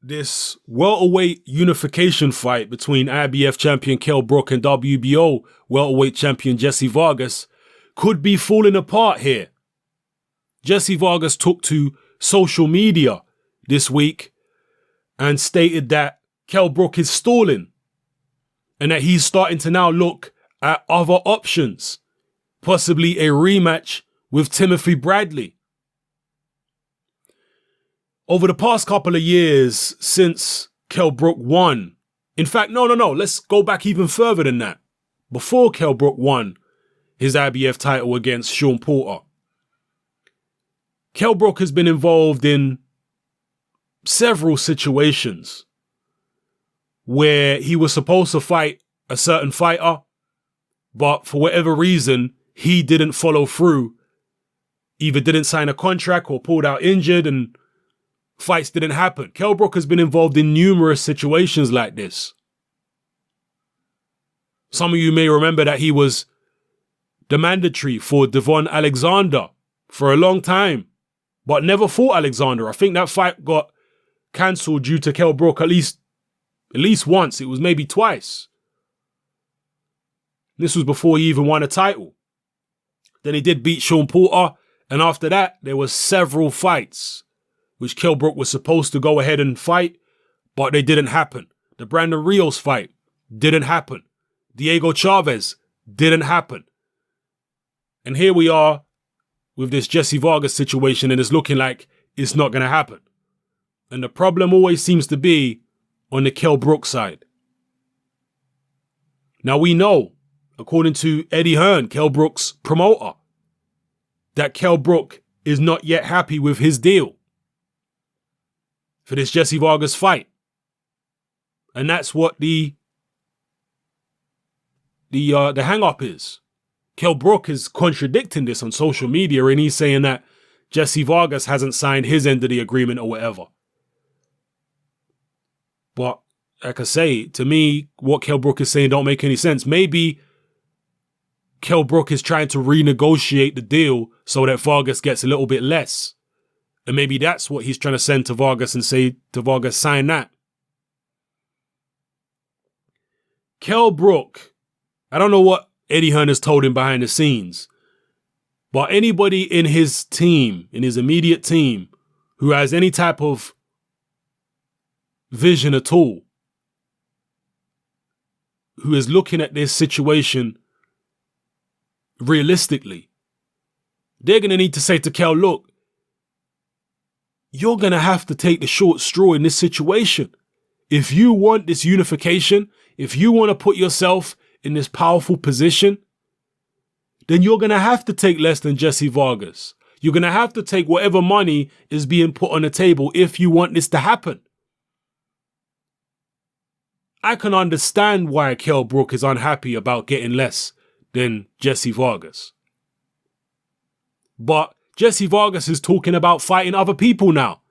this welterweight unification fight between IBF champion Kell Brook and WBO welterweight champion Jessie Vargas could be falling apart here. Jessie Vargas took to social media this week and stated that Kell Brook is stalling and that he's starting to now look at other options, possibly a rematch with Timothy Bradley. Over the past couple of years since Kell Brook won, in fact, no, let's go back even further than that. Before Kell Brook won his IBF title against Sean Porter, Kell Brook has been involved in several situations where he was supposed to fight a certain fighter, but for whatever reason, he didn't follow through, either didn't sign a contract or pulled out injured and fights didn't happen. Kell Brook has been involved in numerous situations like this. Some of you may remember that he was the mandatory for Devon Alexander for a long time, but never fought Alexander. I think that fight got cancelled due to Kell Brook at least once. It was maybe twice. This was before he even won a title. Then he did beat Sean Porter, and after that, there were several fights which Kell Brook was supposed to go ahead and fight, but they didn't happen. The Brandon Rios fight didn't happen. Diego Chavez didn't happen. And here we are with this Jessie Vargas situation, and it's looking like it's not going to happen. And the problem always seems to be on the Kell Brook side. Now we know, according to Eddie Hearn, Kell Brook's promoter, that Kell Brook is not yet happy with his deal for this Jessie Vargas fight. And that's what the hang-up is. Kell Brook is contradicting this on social media, and he's saying that Jessie Vargas hasn't signed his end of the agreement or whatever. But like I say, to me, what Kell Brook is saying don't make any sense. Maybe Kell Brook is trying to renegotiate the deal so that Vargas gets a little bit less. And maybe that's what he's trying to send to Vargas and say to Vargas, sign that. Kell Brook, I don't know what Eddie Hearn has told him behind the scenes, but anybody in his team, in his immediate team, who has any type of vision at all, who is looking at this situation realistically, they're going to need to say to Kell, look, you're going to have to take the short straw in this situation. If you want this unification, if you want to put yourself in this powerful position, then you're going to have to take less than Jessie Vargas. You're going to have to take whatever money is being put on the table if you want this to happen. I can understand why Kell Brook is unhappy about getting less than Jessie Vargas. But Jessie Vargas is talking about fighting other people now.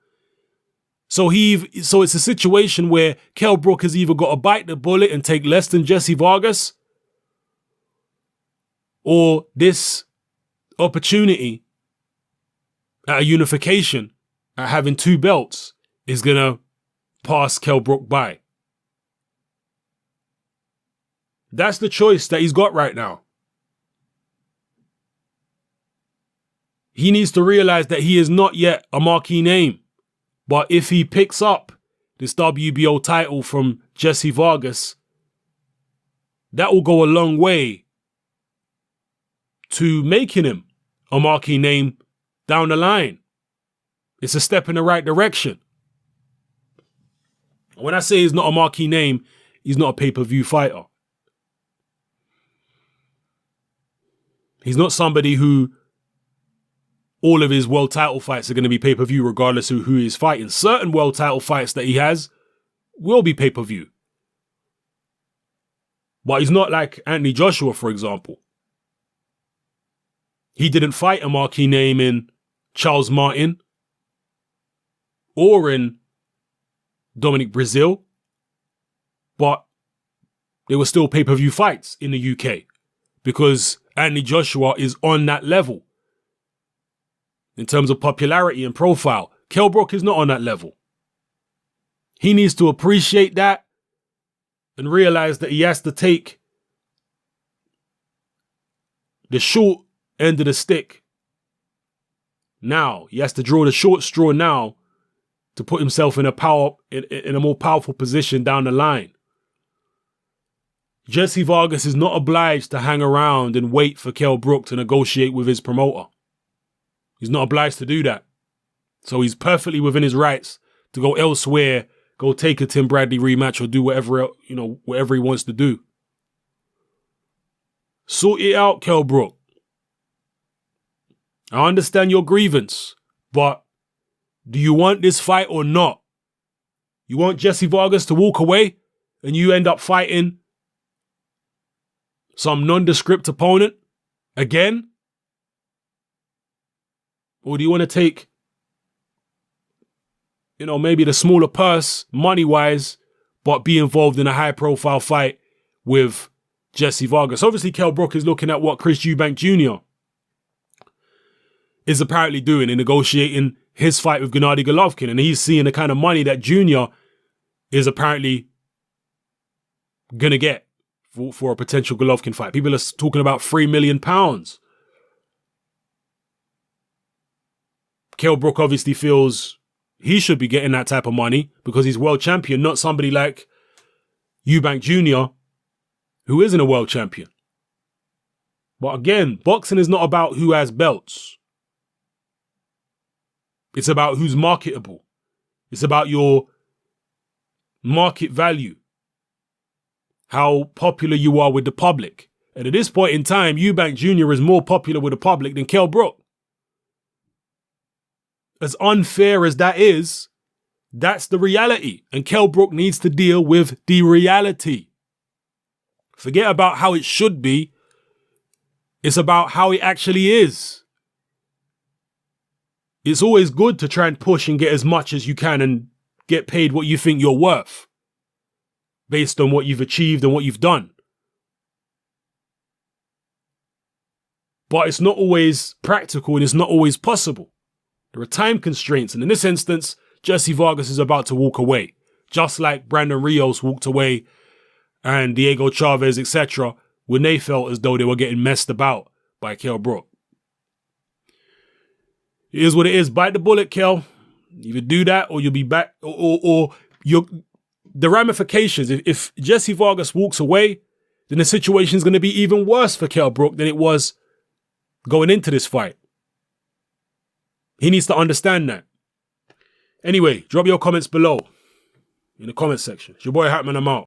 So it's a situation where Kell Brook has either got to bite the bullet and take less than Jessie Vargas, or this opportunity at a unification, at having two belts, is going to pass Kell Brook by. That's the choice that he's got right now. He needs to realize that he is not yet a marquee name. But if he picks up this WBO title from Jessie Vargas, that will go a long way to making him a marquee name down the line. It's a step in the right direction. When I say he's not a marquee name, he's not a pay-per-view fighter. He's not somebody who all of his world title fights are going to be pay-per-view regardless of who he's fighting. Certain world title fights that he has will be pay-per-view. But he's not like Anthony Joshua, for example. He didn't fight a marquee name in Charles Martin or in Dominic Brazil, but they were still pay-per-view fights in the UK because Anthony Joshua is on that level. In terms of popularity and profile, Kell Brook is not on that level. He needs to appreciate that and realize that he has to take the short end of the stick now. He has to draw the short straw now to put himself in a more powerful position down the line. Jessie Vargas is not obliged to hang around and wait for Kell Brook to negotiate with his promoter. He's not obliged to do that. So he's perfectly within his rights to go elsewhere, go take a Tim Bradley rematch or do whatever he wants to do. Sort it out, Kell Brook. I understand your grievance, but do you want this fight or not? You want Jessie Vargas to walk away and you end up fighting some nondescript opponent again? Or do you want to take, maybe the smaller purse money-wise, but be involved in a high-profile fight with Jessie Vargas? Obviously, Kell Brook is looking at what Chris Eubank Jr. is apparently doing in negotiating his fight with Gennady Golovkin, and he's seeing the kind of money that Jr. is apparently gonna get for a potential Golovkin fight. People are talking about £3 million. Kell Brook obviously feels he should be getting that type of money because he's world champion, not somebody like Eubank Jr., who isn't a world champion. But again, boxing is not about who has belts. It's about who's marketable. It's about your market value, how popular you are with the public. And at this point in time, Eubank Jr. is more popular with the public than Kell Brook. As unfair as that is, that's the reality. And Kell Brook needs to deal with the reality. Forget about how it should be. It's about how it actually is. It's always good to try and push and get as much as you can and get paid what you think you're worth based on what you've achieved and what you've done. But it's not always practical and it's not always possible. There are time constraints, and in this instance, Jessie Vargas is about to walk away, just like Brandon Rios walked away and Diego Chavez, etc., when they felt as though they were getting messed about by Kell Brook. It is what it is. Bite the bullet, Kell. Either do that or you'll be back, or the ramifications. If Jessie Vargas walks away, then the situation is going to be even worse for Kell Brook than it was going into this fight. He needs to understand that. Anyway, drop your comments below in the comment section. It's your boy Hatman, I'm out.